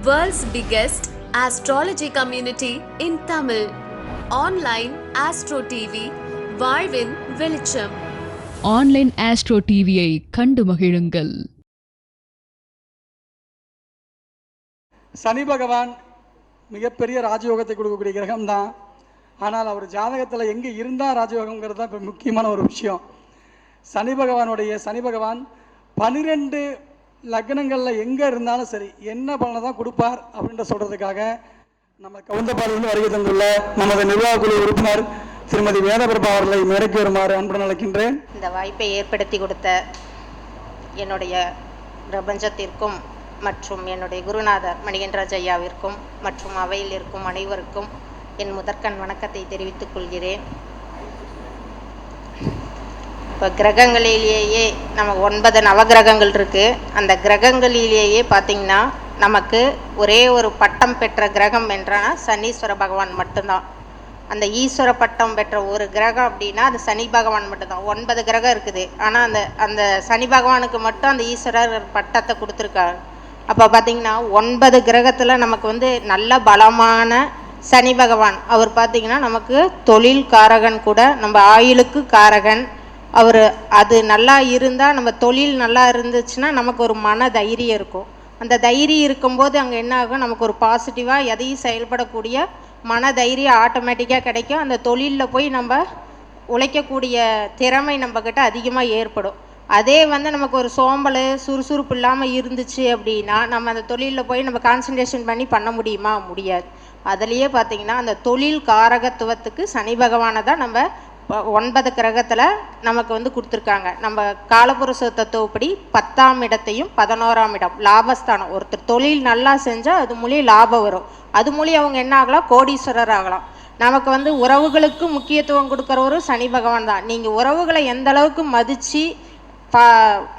World's biggest astrology community in Tamil. Online Astro TV, வாழ்வின் வெளிச்சம். Online astro டிவியை கண்டு மகிழுங்கள். சனி பகவான் மிகப்பெரிய ராஜயோகத்தை கொடுக்கக்கூடிய கிரகம் தான். ஆனால் அவர் ஜாதகத்தில் எங்கே இருந்தால் ராஜயோகங்கிறது தான் இப்போ முக்கியமான ஒரு விஷயம். சனி பகவான் 12 லக்னங்களில் எங்கே இருந்தாலும் சரி என்ன பலனை தான் கொடுப்பார் அப்படின்ற சொல்கிறதுக்காக நம்ம கவுந்தப்பாடியிலிருந்து வருகை தந்துள்ள நமது நிர்வாக குழு உறுப்பினர் திருமதி வேதபிரபா அவர்களை மேடைக்கு வருமாறு அன்புடன் அழைக்கின்றேன். இந்த வாய்ப்பை ஏற்படுத்தி கொடுத்த என்னுடைய பிரபஞ்சத்திற்கும் மற்றும் என்னுடைய குருநாதர் மணிகண்டராஜ் ஐயாவிற்கும் மற்றும் அவையில் இருக்கும் அனைவருக்கும் என் முதற்கண் வணக்கத்தை தெரிவித்துக் கொள்கிறேன். இப்போ கிரகங்களிலேயே நம்ம 9 நவகிரகங்கள் இருக்குது. அந்த கிரகங்களிலேயே பார்த்திங்கன்னா நமக்கு ஒரே ஒரு பட்டம் பெற்ற கிரகம் என்றால் சனீஸ்வர பகவான் மட்டும்தான். அந்த ஈஸ்வர பட்டம் பெற்ற ஒரு கிரகம் அப்படின்னா அது சனி பகவான் மட்டும்தான். 9 கிரகம் இருக்குது, ஆனால் அந்த சனி பகவானுக்கு மட்டும் அந்த ஈஸ்வரர் பட்டத்தை கொடுத்துருக்காரு. அப்போ பார்த்திங்கன்னா 9 கிரகத்தில் நமக்கு நல்ல பலமான சனி பகவான் அவர் பார்த்திங்கன்னா நமக்கு தொழில் காரகன் கூட, நம்ம ஆயுளுக்கு காரகன் அவர். அது நல்லா இருந்தால் நம்ம தொழில் நல்லா இருந்துச்சுன்னா நமக்கு ஒரு மன தைரியம் இருக்கும். அந்த தைரியம் இருக்கும்போது அங்கே என்ன ஆகும், நமக்கு ஒரு பாசிட்டிவாக எதையும் செயல்படக்கூடிய மன தைரியம் ஆட்டோமேட்டிக்காக கிடைக்கும். அந்த தொழிலில் போய் நம்ம உழைக்கக்கூடிய திறமை நம்மக்கிட்ட அதிகமாக ஏற்படும். அதே நமக்கு ஒரு சோம்பல் சுறுசுறுப்பு இல்லாமல் இருந்துச்சு அப்படின்னா நம்ம அந்த தொழிலில் போய் நம்ம கான்சன்ட்ரேஷன் பண்ணி பண்ண முடியுமா? முடியாது. அதுலேயே பார்த்திங்கன்னா அந்த தொழில் காரகத்துவத்துக்கு சனி பகவானை தான் நம்ம 9 கிரகத்தில் நமக்கு கொடுத்துருக்காங்க. நம்ம காலபுருஷ தத்துவப்படி 10ஆம் இடத்தையும் 11ஆம் இடம் லாபஸ்தானம். ஒருத்தர் தொழில் நல்லா செஞ்சால் அது மூலியம் லாபம் வரும். அது மூலியம் அவங்க என்ன ஆகலாம், கோடீஸ்வரர் ஆகலாம். நமக்கு உறவுகளுக்கு முக்கியத்துவம் கொடுக்குறவரும் சனி பகவான் தான். நீங்கள் உறவுகளை எந்த அளவுக்கு மதித்து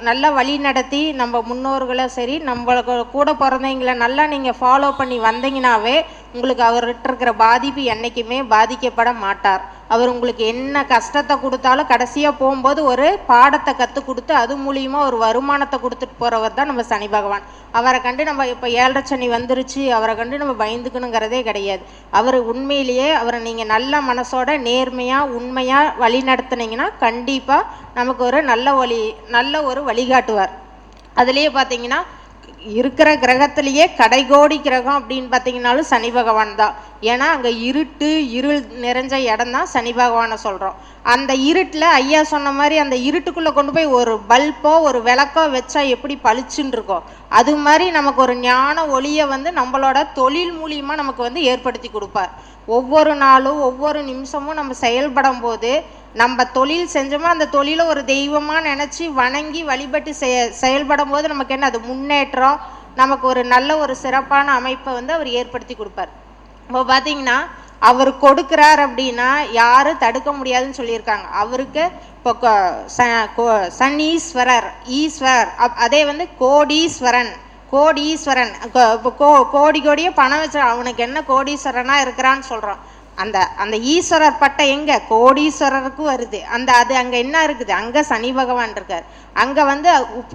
நல்லா வழி நடத்தி நம்ம முன்னோர்களை சரி நம்மளுக்கு கூட பிறந்தவங்களை நல்லா நீங்கள் ஃபாலோ பண்ணி வந்தீங்கன்னாவே உங்களுக்கு அவர்கிட்ட இருக்கிற பாதிப்பு என்றைக்குமே பாதிக்கப்பட மாட்டார். அவர் உங்களுக்கு என்ன கஷ்டத்தை கொடுத்தாலும் கடைசியாக போகும்போது ஒரு பாடத்தை கற்றுக் கொடுத்து அது மூலியமாக ஒரு வருமானத்தை கொடுத்துட்டு போகிறவர் தான் நம்ம சனி பகவான். அவரை கண்டு நம்ம இப்போ 7.5 சனி வந்துருச்சு அவரை கண்டு நம்ம பயந்துக்கணுங்கிறதே கிடையாது. அவர் உண்மையிலேயே அவரை நீங்கள் நல்ல மனசோட நேர்மையாக உண்மையாக வழி நடத்துனீங்கன்னா கண்டிப்பாக நமக்கு ஒரு நல்ல ஒரு வழிகாட்டுவார். அதுலேயே பார்த்தீங்கன்னா இருக்கிற கிரகத்திலேயே கடைகோடி கிரகம் அப்படின்னு பார்த்தீங்கன்னாலும் சனி பகவான் தான். ஏன்னா அங்கே இருள் நிறைஞ்ச இடம் தான் சனி பகவானை சொல்கிறோம். அந்த இருட்டில் ஐயா சொன்ன மாதிரி அந்த இருட்டுக்குள்ளே கொண்டு போய் ஒரு பல்போ ஒரு விளக்கோ வச்சா எப்படி பளிச்சுன்னு இருக்கோம், அது மாதிரி நமக்கு ஒரு ஞான ஒளியை நம்மளோட தொழில் மூலியமாக நமக்கு ஏற்படுத்தி கொடுப்பார். ஒவ்வொரு நாளும் ஒவ்வொரு நிமிஷமும் நம்ம செயல்படும் போது நம்ம தொழில் செஞ்சோமோ அந்த தொழிலை ஒரு தெய்வமாக நினச்சி வணங்கி வழிபட்டு செயல்படும் போது நமக்கு என்ன அது முன்னேற்றம், நமக்கு ஒரு நல்ல ஒரு சிறப்பான அமைப்பை அவர் ஏற்படுத்தி கொடுப்பார். இப்போ பார்த்தீங்கன்னா அவர் கொடுக்குறார் அப்படின்னா யாரும் தடுக்க முடியாதுன்னு சொல்லியிருக்காங்க. அவருக்கு இப்போ சனீஸ்வரர் ஈஸ்வரர், அதே கோடீஸ்வரன் இப்போ கோடியே பணம் வச்சு அவனுக்கு என்ன கோடீஸ்வரனாக இருக்கிறான்னு சொல்கிறோம். அந்த ஈஸ்வரர் பட்டம் எங்கே கோடீஸ்வரருக்கும் வருது. அது அங்கே என்ன இருக்குது, அங்கே சனி பகவான் இருக்கார். அங்கே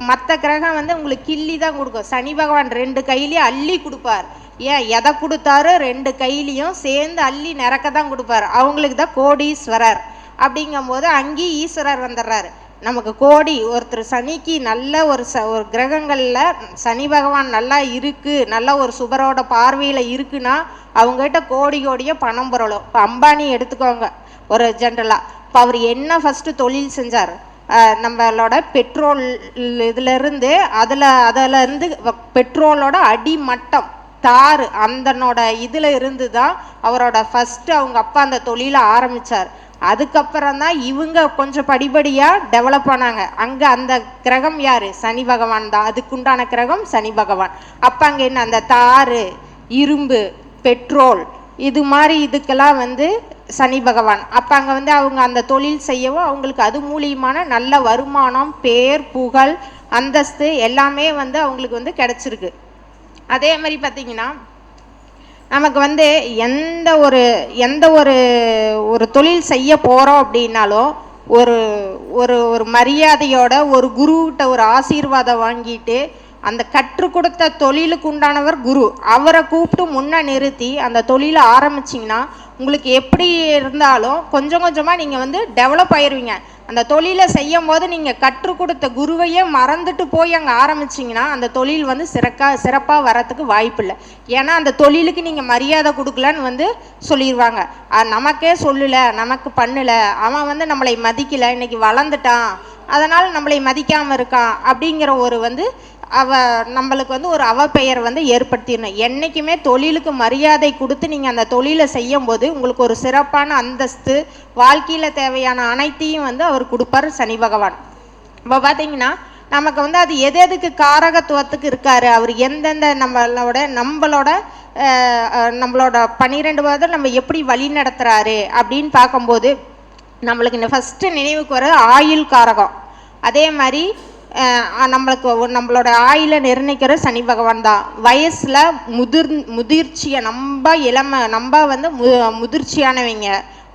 மற்ற கிரகம் உங்களுக்கு கிள்ளி தான் கொடுக்கும். சனி பகவான் 2 கையிலையும் அள்ளி கொடுப்பார். ஏன் எதை கொடுத்தாரு 2 கையிலையும் சேர்ந்து அள்ளி நிறக்க தான் கொடுப்பார். அவங்களுக்கு தான் கோடீஸ்வரர். அப்படிங்கும்போது அங்கேயும் ஈஸ்வரர் வந்துடுறாரு. நமக்கு கோடி ஒருத்தர் சனிக்கு நல்ல ஒரு கிரகங்களில் சனி பகவான் நல்லா இருக்குது, நல்ல ஒரு சுபரோட பார்வையில் இருக்குன்னா அவங்ககிட்ட கோடியே பணம் புரளும். இப்போ அம்பானி எடுத்துக்கோங்க ஒரு ஜென்ரலாக. இப்போ அவர் என்ன ஃபஸ்ட்டு தொழில் செஞ்சார், நம்மளோட பெட்ரோல் இதிலேருந்து அதிலேருந்து பெட்ரோலோட அடிமட்டம் தார் அந்தனோட இதில் இருந்து தான் அவரோட ஃபஸ்ட்டு அவங்க அப்பா அந்த தொழிலை ஆரம்பித்தார். அதுக்கப்புறம் தான் இவங்க கொஞ்சம் படிப்படியாக டெவலப் ஆனாங்க. அங்கே அந்த கிரகம் யார், சனி பகவான் தான். அதுக்குண்டான கிரகம் சனி பகவான். அப்போ அங்கே என்ன அந்த தார் இரும்பு பெட்ரோல் இது மாதிரி இதுக்கெல்லாம் சனி பகவான். அப்போ அங்கே அவங்க அந்த தொழில் செய்யவும் அவங்களுக்கு அது மூலியமான நல்ல வருமானம் பேர் புகழ் அந்தஸ்து எல்லாமே அவங்களுக்கு கிடச்சிருக்கு. அதே மாதிரி பார்த்திங்கன்னா நமக்கு எந்த ஒரு தொழில் செய்ய போகிறோம் அப்படின்னாலும் ஒரு ஒரு மரியாதையோட ஒரு குருகிட்ட ஒரு ஆசீர்வாதம் வாங்கிட்டு அந்த கற்றுக் கொடுத்த தொழிலுக்கு உண்டானவர் குரு. அவரை கூப்பிட்டு முன்ன நிறுத்தி அந்த தொழிலை ஆரம்பிச்சிங்கன்னா உங்களுக்கு எப்படி இருந்தாலும் கொஞ்சம் கொஞ்சமாக நீங்கள் வந்து டெவலப் ஆயிடுவீங்க. அந்த தொழிலை செய்யும் போது நீங்கள் கற்றுக் கொடுத்த குருவையே மறந்துட்டு போய் அங்கே ஆரம்பிச்சிங்கன்னா அந்த தொழில் வந்து சிறப்பாக வரத்துக்கு வாய்ப்பு இல்லை. ஏன்னா அந்த தொழிலுக்கு நீங்கள் மரியாதை கொடுக்கலன்னு வந்து சொல்லிடுவாங்க. நமக்கே சொல்லலை, நமக்கு பண்ணலை, அவன் வந்து நம்மளை மதிக்கலை, இன்னைக்கு வளர்ந்துட்டான், அதனால் நம்மளை மதிக்காமல் இருக்கான் அப்படிங்கிற ஒரு வந்து நம்மளுக்கு வந்து ஒரு அவப்பெயர் வந்து ஏற்படுத்திடணும். என்றைக்குமே தொழிலுக்கு மரியாதை கொடுத்து நீங்கள் அந்த தொழிலை செய்யும் போது உங்களுக்கு ஒரு சிறப்பான அந்தஸ்து, வாழ்க்கையில் தேவையான அனைத்தையும் வந்து அவர் கொடுப்பார் சனி பகவான். இப்போ பார்த்தீங்கன்னா நமக்கு வந்து அது எதுக்கு காரகத்துவத்துக்கு இருக்காரு, அவர் எந்தெந்த நம்மளோட 12 வருடம் நம்ம எப்படி வழி நடத்துகிறாரு அப்படின்னு பார்க்கும்போது நம்மளுக்கு ஃபஸ்ட்டு நினைவுக்கு வர ஆயுள் காரகம். அதே மாதிரி நம்மளோட ஆயில நிர்ணயிக்கிற சனி பகவான் தான். வயசில் முதிர்ச்சியை நம்ம வந்து முதிர்ச்சியானவங்க,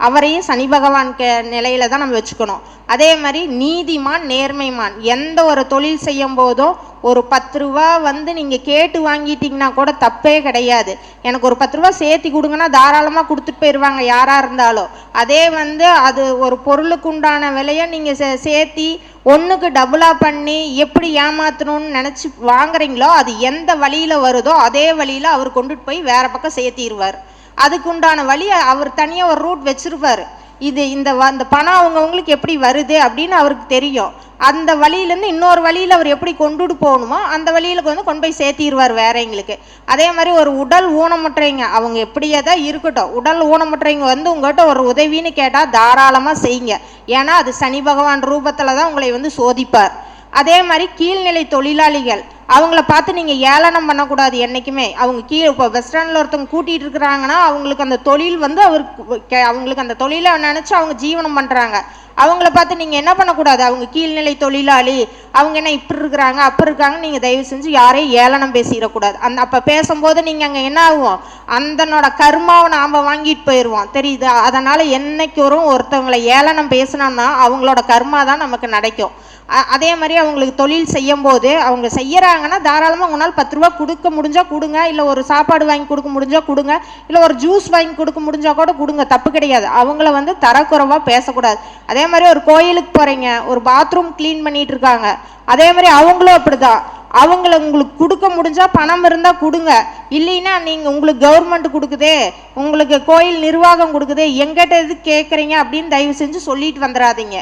அவரையும் சனி பகவான் நிலையில தான் நம்ம வச்சுக்கணும். அதே மாதிரி நீதிமான், நேர்மைமான். எந்த ஒரு தொழில் செய்யும் போதும் ஒரு 10 ரூபா வந்து நீங்கள் கேட்டு வாங்கிட்டீங்கன்னா கூட தப்பே கிடையாது. எனக்கு ஒரு 10 ரூபா சேர்த்தி கொடுங்கன்னா தாராளமாக கொடுத்துட்டு போயிடுவாங்க யாராக இருந்தாலும். அதே வந்து அது ஒரு பொருளுக்கு உண்டான விலையை நீங்கள் சேர்த்தி ஒன்றுக்கு டபுளாக பண்ணி எப்படி ஏமாற்றணும்னு நினச்சி வாங்குறீங்களோ அது எந்த வழியில் வருதோ அதே வழியில் அவர் கொண்டுட்டு போய் வேறு பக்கம் சேர்த்திடுவார். அதுக்கு உண்டான வழி அவர் தனியாக ஒரு ரூட் வச்சுருப்பார். இந்த பணம் அவங்கவுங்களுக்கு எப்படி வருது அப்படின்னு அவருக்கு தெரியும். அந்த வழியிலேருந்து இன்னொரு வழியில் அவர் எப்படி கொண்டுட்டு போகணுமோ அந்த வழியில் வந்து கொண்டு போய் சேர்த்திடுவார் வேற எங்களுக்கு. அதே மாதிரி ஒரு உடல் ஊனமுற்றவங்க, அவங்க எப்படியே தான் இருக்கட்டும், உடல் ஊனமுற்றவங்க வந்து உங்கள்கிட்ட ஒரு உதவின்னு கேட்டால் தாராளமாக செய்யுங்க. ஏன்னா அது சனி பகவான் ரூபத்தில் தான் உங்களை வந்து சோதிப்பார். அதே மாதிரி கீழ்நிலை தொழிலாளிகள், அவங்கள பார்த்து நீங்கள் ஏளனம் பண்ணக்கூடாது என்றைக்குமே. அவங்க இப்போ பஸ் ஸ்டாண்டில் ஒருத்தவங்க கூட்டிகிட்டு இருக்கிறாங்கன்னா அவங்களுக்கு அந்த தொழில் வந்து அவங்களுக்கு அந்த தொழிலை நினச்சி அவங்க ஜீவனம் பண்ணுறாங்க. அவங்கள பார்த்து நீங்கள் என்ன பண்ணக்கூடாது, அவங்க கீழ்நிலை தொழிலாளி, அவங்க என்ன இப்படி இருக்கிறாங்க அப்படி இருக்காங்க, நீங்கள் தயவு செஞ்சு யாரையும் ஏளனம் பேசிடக்கூடாது. அப்போ பேசும்போது நீங்கள் அங்கே என்ன ஆகும், அந்தனோட கர்மாவை நாம் வாங்கிட்டு போயிடுவோம், தெரியுது. அதனால் என்னைக்கு ஒருத்தவங்களை ஏளனம் பேசினோம்னா அவங்களோட கர்மா தான் நமக்கு நடக்கும். அதே மாதிரி அவங்களுக்கு தொழில் செய்யும் போது அவங்க செய்யறாங்கன்னா தாராளமாக உங்களால் 10 ரூபா கொடுக்க முடிஞ்சா கொடுங்க, இல்லை ஒரு சாப்பாடு வாங்கி கொடுக்க முடிஞ்சா கொடுங்க, இல்லை ஒரு ஜூஸ் வாங்கி கொடுக்க முடிஞ்சா கூட கொடுங்க, தப்பு கிடையாது. அவங்கள வந்து தரக்குறைவாக பேசக்கூடாது. அதே மாதிரி ஒரு கோயிலுக்கு போறீங்க, ஒரு பாத்ரூம் கிளீன் பண்ணிட்டு இருக்காங்க, அதே மாதிரி அவங்களும் அப்படிதான். அவங்கள உங்களுக்கு கொடுக்க முடிஞ்சா பணம் இருந்தால் கொடுங்க, இல்லைன்னா நீங்கள் உங்களுக்கு கவர்மெண்ட் கொடுக்குதே, உங்களுக்கு கோயில் நிர்வாகம் கொடுக்குதே, எங்கிட்ட எது கேட்குறீங்க அப்படின்னு தயவு செஞ்சு சொல்லிட்டு வந்துடாதீங்க.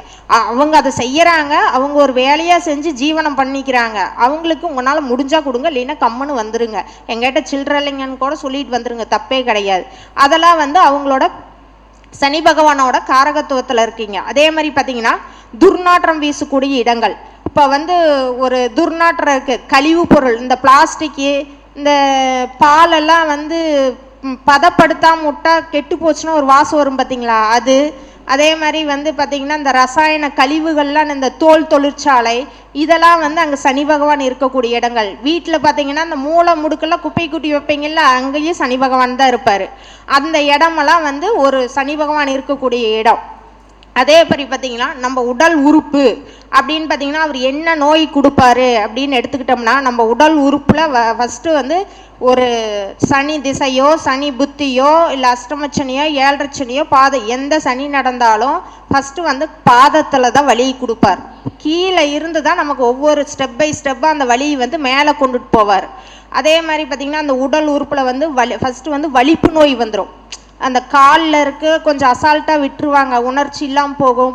அவங்க அதை செய்யறாங்க, அவங்க ஒரு வேலையாக செஞ்சு ஜீவனம் பண்ணிக்கிறாங்க, அவங்களுக்கு உங்களால் முடிஞ்சா கொடுங்க, இல்லைன்னா கம்முன்னு வந்துருங்க, எங்கிட்ட சில்லற இல்லைங்கன்னு கூட சொல்லிட்டு வந்துருங்க, தப்பே கிடையாது. அதெல்லாம் வந்து அவங்களோட சனி பகவானோட காரகத்துவத்தில் இருக்கீங்க. அதே மாதிரி பார்த்தீங்கன்னா துர்நாற்றம் வீசக்கூடிய இடங்கள், இப்போ வந்து ஒரு துர்நாற்றம் இருக்குது, கழிவு பொருள், இந்த பிளாஸ்டிக்கு, இந்த பாலெல்லாம் வந்து பதப்படுத்தாமல் விட்டா கெட்டு போச்சுன்னா ஒரு வாசம் வரும் பார்த்தீங்களா, அது. அதே மாதிரி வந்து பார்த்திங்கன்னா இந்த ரசாயன கழிவுகள்லாம், இந்த தோல் தொழிற்சாலை, இதெல்லாம் வந்து அங்கே சனி பகவான் இருக்கக்கூடிய இடங்கள். வீட்டில் பார்த்திங்கன்னா இந்த மூளை முடுக்கெல்லாம் குப்பை கூட்டி வைப்பீங்கல்ல, அங்கேயும் சனி பகவான் தான் இருப்பார். அந்த இடமெல்லாம் வந்து ஒரு சனி பகவான் இருக்கக்கூடிய இடம். அதே மாதிரி பார்த்திங்கன்னா நம்ம உடல் உறுப்பு அப்படின்னு பார்த்திங்கன்னா அவர் என்ன நோய் கொடுப்பாரு அப்படின்னு எடுத்துக்கிட்டோம்னா, நம்ம உடல் உறுப்பில் ஃபஸ்ட்டு வந்து ஒரு சனி திசையோ சனி புத்தியோ இல்லை அஷ்டமச்சனியோ 7.5 சனியோ எந்த சனி நடந்தாலும் ஃபஸ்ட்டு வந்து பாதத்தில் தான் வலியை கொடுப்பார். கீழே இருந்து தான் நமக்கு ஒவ்வொரு ஸ்டெப் பை ஸ்டெப்பாக அந்த வலியை வந்து மேலே கொண்டுட்டு போவார். அதே மாதிரி பார்த்திங்கன்னா அந்த உடல் உறுப்பில் வந்து ஃபஸ்ட்டு வந்து வலிப்பு நோய் வந்துடும். அந்த காலில் இருக்க கொஞ்சம் அசால்ட்டாக விட்டுருவாங்க, உணர்ச்சி இல்லாமல் போகும்,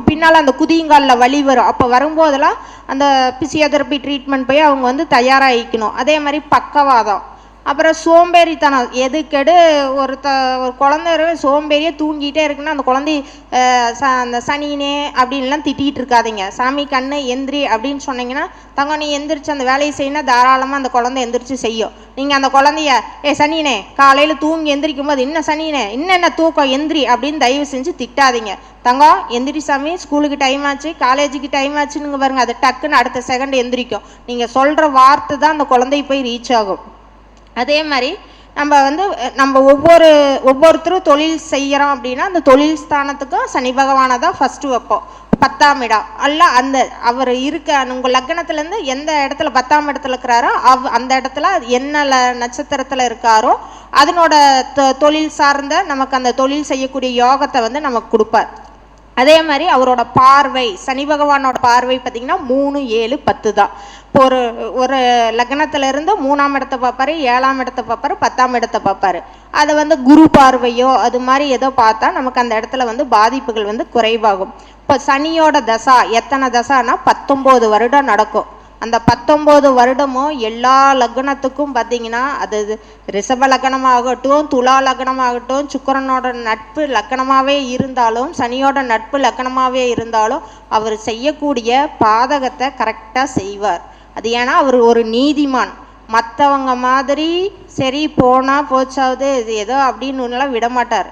பின்னால் அந்த குதியங்காலில் வலி வரும். அப்போ வரும்போதெல்லாம் அந்த பிசியோதெரப்பி ட்ரீட்மெண்ட் போய் அவங்க வந்து தயாராகிக்கணும். அதே மாதிரி பக்கவாதம், அப்புறம் சோம்பேறித்தனம், எதுக்கெடு ஒரு குழந்தை சோம்பேறியே தூங்கிட்டே இருக்குன்னா அந்த குழந்தை அந்த சனினே அப்படின்லாம் திட்டிகிட்டு இருக்காதிங்க. சாமி கண்ணு எந்திரி அப்படின்னு சொன்னீங்கன்னா, தங்கம் நீ எந்திரிச்சு அந்த வேலையை செய்யினா தாராளமாக அந்த குழந்தை எந்திரிச்சு செய்யும். நீங்கள் அந்த குழந்தைய சனினே காலையில் தூங்கி எந்திரிக்கும் போது இன்னும் சனினே இன்னும் தூக்கம் எந்திரி அப்படின்னு தயவு செஞ்சு திட்டாதீங்க. தங்கம் எந்திரி சாமி, ஸ்கூலுக்கு டைம் ஆச்சு, காலேஜுக்கு டைம் ஆச்சுன்னு பாருங்க, அது டக்குன்னு அடுத்த செகண்ட் எந்திரிக்கும். நீங்கள் சொல்கிற வார்த்தை தான் அந்த குழந்தை போய் ரீச் ஆகும். அதே மாதிரி நம்ம ஒவ்வொருத்தரும் தொழில் செய்கிறோம் அப்படின்னா அந்த தொழில் ஸ்தானத்துக்கும் சனி பகவானை தான் ஃபஸ்ட்டு வைப்போம். 10ஆம் இடம் அல்ல, அந்த அவர் இருக்க உங்கள் லக்னத்துலேருந்து எந்த இடத்துல 10ஆம் இடத்துல இருக்கிறாரோ அந்த இடத்துல என்ன நட்சத்திரத்தில் இருக்காரோ அதனோட தொழில் சார்ந்த நமக்கு அந்த தொழில் செய்யக்கூடிய யோகத்தை வந்து நமக்கு கொடுப்பார். அதே மாதிரி அவரோட பார்வை, சனி பகவானோட பார்வை பார்த்திங்கன்னா 3, 7, 10 தான். இப்போ ஒரு லக்னத்திலேருந்து 3ஆம் இடத்தை பார்ப்பாரு, 7ஆம் இடத்தை பார்ப்பாரு, 10ஆம் இடத்தை பார்ப்பாரு. அதை வந்து குரு பார்வையோ அது மாதிரி ஏதோ பார்த்தா நமக்கு அந்த இடத்துல வந்து பாதிப்புகள் வந்து குறைவாகும். இப்போ சனியோட தசா எத்தனை தசானா 19 வருடம் நடக்கும். அந்த 19 வருடமும் எல்லா லக்னத்துக்கும் பார்த்தீங்கன்னா அது ரிஷப லக்னமாகட்டும், துலா லக்னமாகட்டும், சுக்கிரனோட நட்பு லக்னமாகவே இருந்தாலும், சனியோட நட்பு லக்னமாகவே இருந்தாலும் அவர் செய்யக்கூடிய பாதகத்தை கரெக்டாக செய்வார். அது ஏன்னா அவர் ஒரு நீதிமான். மற்றவங்க மாதிரி சரி போனால் போச்சாவது இது ஏதோ அப்படின்னுலாம் விடமாட்டார்.